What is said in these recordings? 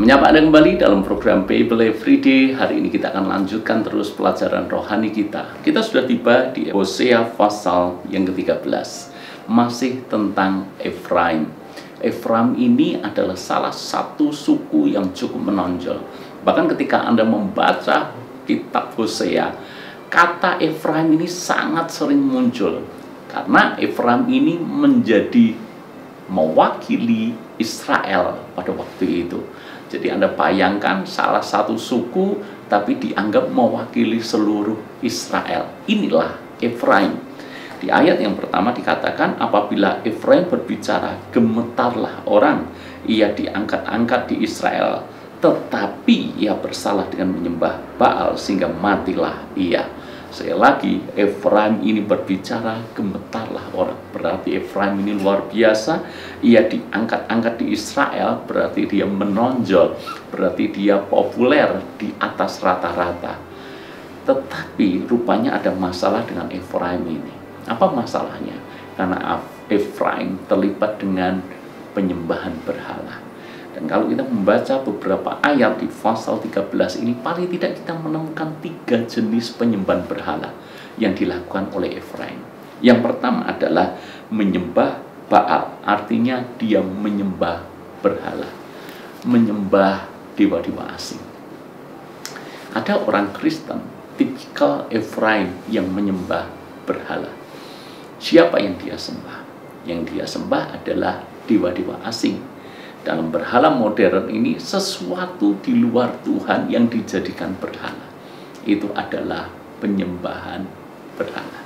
Menyapa Anda kembali dalam program Bible Everyday. Hari ini kita akan lanjutkan terus pelajaran rohani kita. Kita sudah tiba di Hosea pasal yang ke-13. Masih tentang Efraim. Efraim ini adalah salah satu suku yang cukup menonjol. Bahkan ketika Anda membaca kitab Hosea, kata Efraim ini sangat sering muncul. Karena Efraim ini menjadi mewakili Israel pada waktu itu. Jadi Anda bayangkan salah satu suku tapi dianggap mewakili seluruh Israel. Inilah Efraim. Di ayat yang pertama dikatakan, apabila Efraim berbicara, gemetarlah orang. Ia diangkat-angkat di Israel, tetapi ia bersalah dengan menyembah Baal sehingga matilah ia. Sekali lagi, Efraim ini berbicara, gemetarlah orang. Berarti Efraim ini luar biasa. Ia diangkat-angkat di Israel, berarti dia menonjol. Berarti dia populer di atas rata-rata. Tetapi rupanya ada masalah dengan Efraim ini. Apa masalahnya? Karena Efraim terlibat dengan penyembahan berhala. Dan kalau kita membaca beberapa ayat di pasal 13 ini, paling tidak kita menemukan 3 jenis penyembahan berhala yang dilakukan oleh Efraim. Yang pertama adalah menyembah Baal, artinya dia menyembah berhala, menyembah dewa-dewa asing. Ada orang Kristen, tipikal Efraim yang menyembah berhala. Siapa yang dia sembah? Yang dia sembah adalah dewa-dewa asing. Dalam berhala modern ini, sesuatu di luar Tuhan yang dijadikan berhala. Itu adalah penyembahan berhala.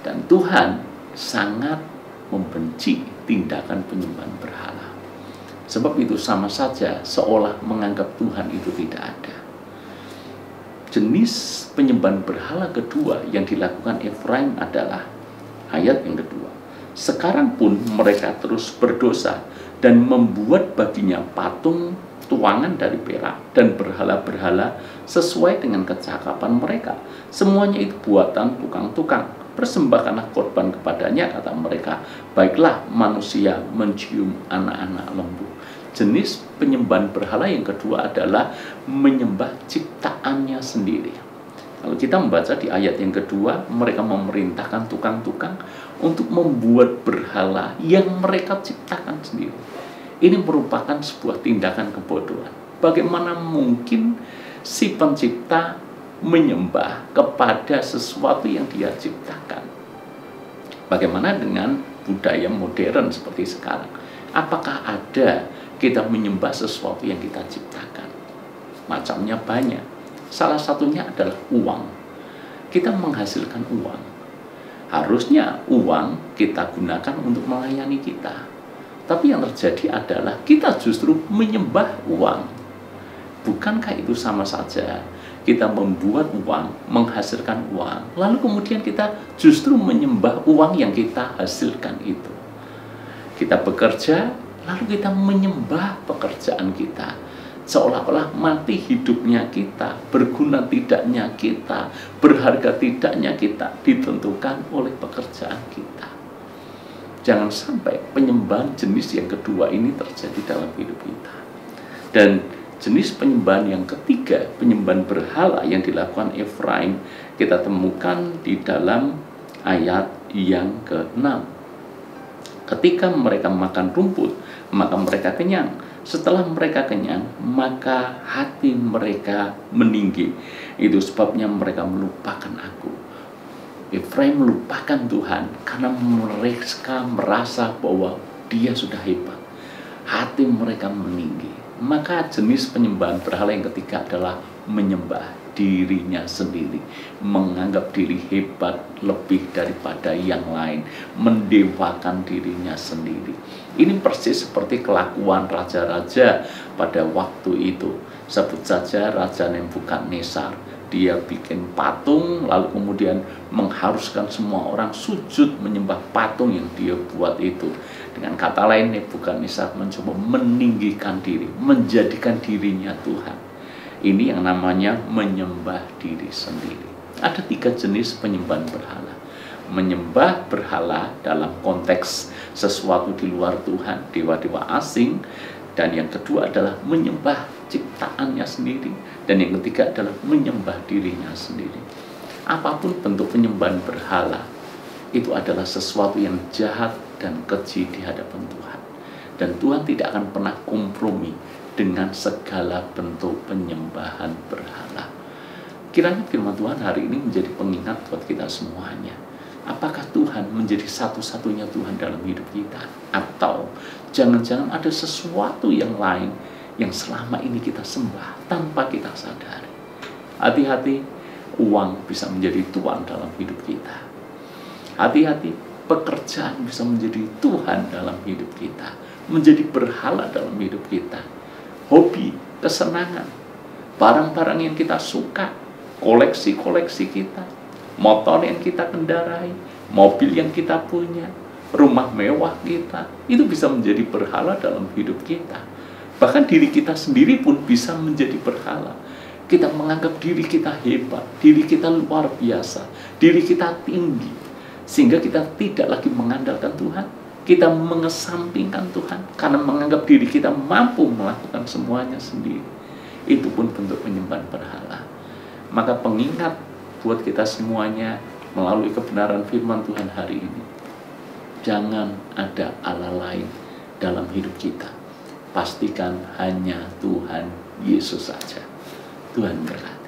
Dan Tuhan sangat membenci tindakan penyembahan berhala. Sebab itu sama saja seolah menganggap Tuhan itu tidak ada. Jenis penyembahan berhala kedua yang dilakukan Efraim adalah ayat yang kedua. Sekarang pun mereka terus berdosa dan membuat baginya patung tuangan dari perak dan berhala-berhala sesuai dengan kecakapan mereka. Semuanya itu buatan tukang-tukang. Persembahkanlah korban kepadanya, kata mereka. Baiklah manusia mencium anak-anak lembu. Jenis penyembahan berhala yang kedua adalah menyembah ciptaannya sendiri. Kalau kita membaca di ayat yang kedua, mereka memerintahkan tukang-tukang untuk membuat berhala yang mereka ciptakan sendiri. Ini merupakan sebuah tindakan kebodohan. Bagaimana mungkin si pencipta menyembah kepada sesuatu yang dia ciptakan? Bagaimana dengan budaya modern seperti sekarang? Apakah ada kita menyembah sesuatu yang kita ciptakan? Macamnya banyak. Salah satunya adalah uang. Kita menghasilkan uang. Harusnya uang kita gunakan untuk melayani kita. Tapi yang terjadi adalah kita justru menyembah uang. Bukankah itu sama saja? Kita membuat uang, menghasilkan uang, lalu kemudian kita justru menyembah uang yang kita hasilkan itu. Kita bekerja, lalu kita menyembah pekerjaan kita. Seolah-olah mati hidupnya kita, berguna tidaknya kita, berharga tidaknya kita ditentukan oleh pekerjaan kita. Jangan sampai penyembahan jenis yang kedua ini terjadi dalam hidup kita. Dan jenis penyembahan yang ketiga, penyembahan berhala yang dilakukan Efraim, kita temukan di dalam ayat yang ke-6. Ketika mereka makan rumput, maka mereka kenyang. Setelah mereka kenyang, maka hati mereka meninggi. Itu sebabnya mereka melupakan aku. Efraim melupakan Tuhan karena mereka merasa bahwa dia sudah hebat. Hati mereka meninggi. Maka jenis penyembahan berhala yang ketiga adalah menyembah dirinya sendiri, menganggap diri hebat lebih daripada yang lain, mendewakan dirinya sendiri. Ini persis seperti kelakuan raja-raja pada waktu itu. Sebut saja Raja Nebukadnezar. Dia bikin patung, lalu kemudian mengharuskan semua orang sujud menyembah patung yang dia buat itu. Dengan kata lain, Nebukadnezar mencoba meninggikan diri, menjadikan dirinya Tuhan. Ini yang namanya menyembah diri sendiri. Ada 3 jenis penyembahan berhala. Menyembah berhala dalam konteks sesuatu di luar Tuhan, dewa-dewa asing, Dan yang kedua adalah menyembah ciptaannya sendiri. Dan yang ketiga adalah menyembah dirinya sendiri. Apapun bentuk penyembahan berhala, itu adalah sesuatu yang jahat dan keji di hadapan Tuhan. Dan Tuhan tidak akan pernah kompromi dengan segala bentuk penyembahan berhala. Kiranya firman Tuhan hari ini menjadi pengingat buat kita semuanya. Apakah Tuhan menjadi satu-satunya Tuhan dalam hidup kita? Atau jangan-jangan ada sesuatu yang lain yang selama ini kita sembah tanpa kita sadari? Hati-hati, uang bisa menjadi Tuhan dalam hidup kita. Hati-hati, pekerjaan bisa menjadi Tuhan dalam hidup kita, menjadi berhala dalam hidup kita. Hobi, kesenangan, barang-barang yang kita suka, koleksi-koleksi kita, motor yang kita kendarai, mobil yang kita punya, rumah mewah kita, itu bisa menjadi berhala dalam hidup kita. Bahkan diri kita sendiri pun bisa menjadi berhala. Kita menganggap diri kita hebat, diri kita luar biasa, diri kita tinggi, sehingga kita tidak lagi mengandalkan Tuhan. Kita mengesampingkan Tuhan karena menganggap diri kita mampu melakukan semuanya sendiri. Itu pun bentuk penyembahan berhala. Maka pengingat buat kita semuanya melalui kebenaran firman Tuhan hari ini, jangan ada Allah lain dalam hidup kita. Pastikan hanya Tuhan Yesus saja. Tuhan berkati.